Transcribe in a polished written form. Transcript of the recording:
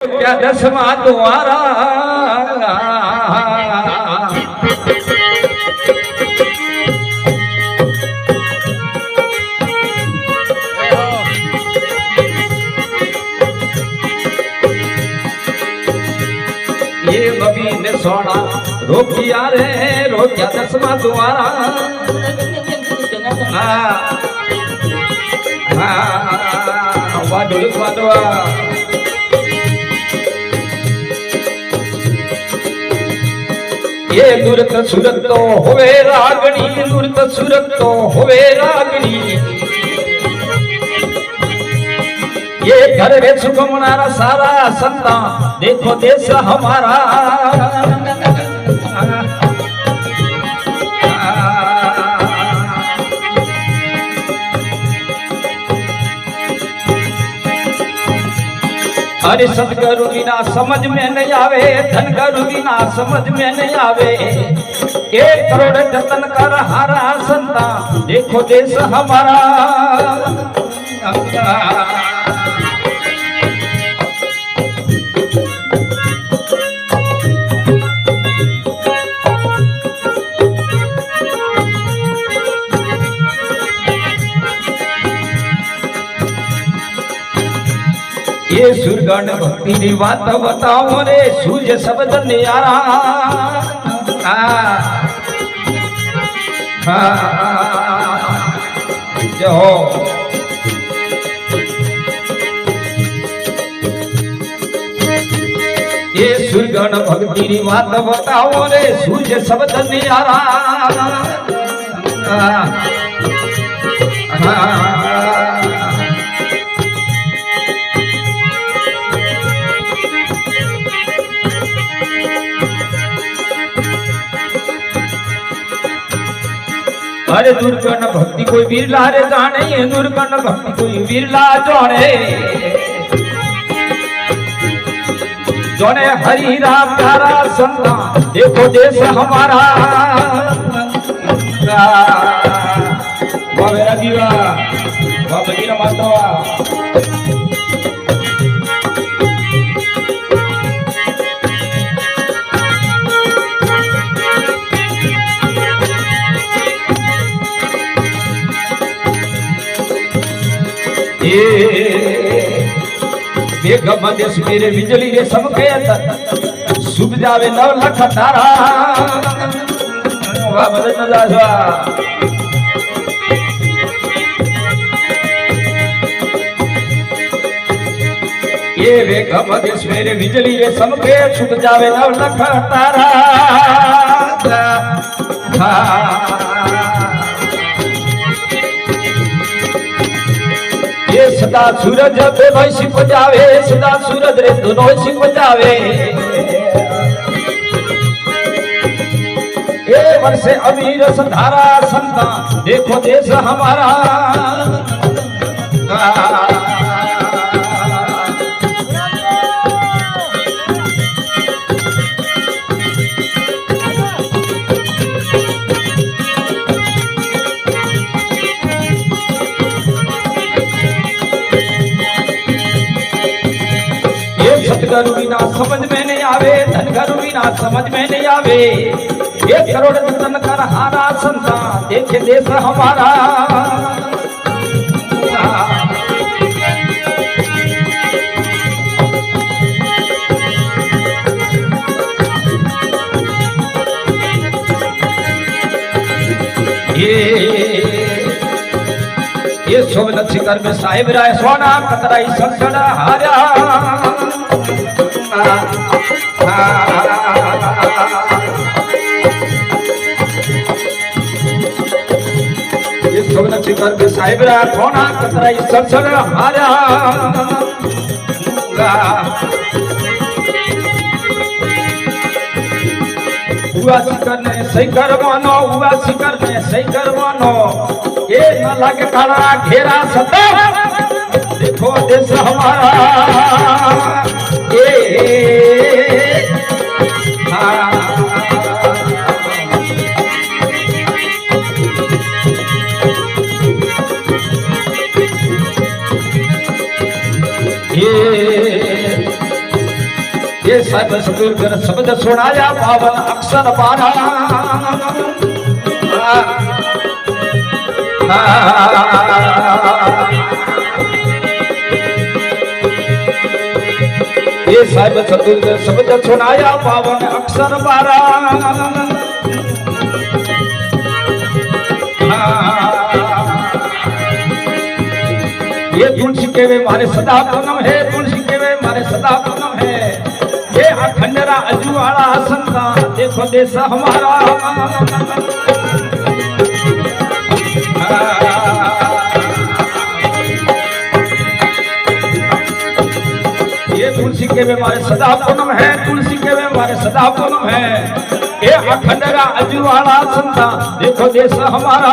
क्या दसवा द्वारा ये बबी ने सोना रोकिया रे रोकिया दसवा द्वारा वाडुल वाडवा ये नुरत सुरत तो होवे रागणी नुरत सुरत तो होवे रागणी ये घर रे सुगमनारा सारा संता देखो देश हमारा अरे सदगुरु बिना समझ में नहीं आवे धनगुरु बिना समझ में नहीं आवे 1 करोड़ जतन कर हारा संता देखो देश हमारा ये सुरगण भक्ति की बात बताओ रे सूर्य शब्द न्यारा जो ये सुरगण भक्ति की बात बताओ रे सूर्य शब्द न्यारा अरे दुर्गण भक्ति कोई बिरला रे जाने ये दुर्गण भक्ति कोई बिरला जाने जोने हरि राम प्यारा संता देखो देश हमारा बाबे रगीवा बाबे गिरा मातवा बेगम देश मेरे बिजली रे सबके सुब जावे 9 लाख तारा वाह मदद न जावा ये बेगम देश मेरे बिजली रे सबके सुब जावे 9 लाख तारा ये सदा सूरज दोनों छिप जावे सदा सूरज रे दोनों छिप जावे ये वर्षे अमीर संधारा संता देखो देश हमारा सदगुरु बिना समझ में नहीं आवे धनगुरु बिना समझ में नहीं आवे 1 करोड़ जतन कर हारा संता देखे देश हमारा ये शोभन शिखर में साहिब राय सोना कतराई संसद हारा ये शोभन शिखर में साहिब राय सोना कतराई संसद हारा हुआ शिखर ने सही करवानो हुआ शिखर ने सही करवानो ये न लगे काला घेरा सदा देखो देश हमारा ये साहिब सतगुरु कर शब्द सुनाया पावन अक्षर 12 ये साहिब सतगुरु कर शब्द सुनाया पावन अक्षर 12 ये तुलसी के वे मारे सदा पूनम है, तुलसी के वे मारे सदा पूनम है। ये अखंडरा अजुवाड़ा संता देखो देश हमारा। ये तुलसी के वे मारे सदा पूनम है, तुलसी के वे मारे सदा पूनम है। ये अखंडरा अजुवाड़ा संता देखो देश हमारा।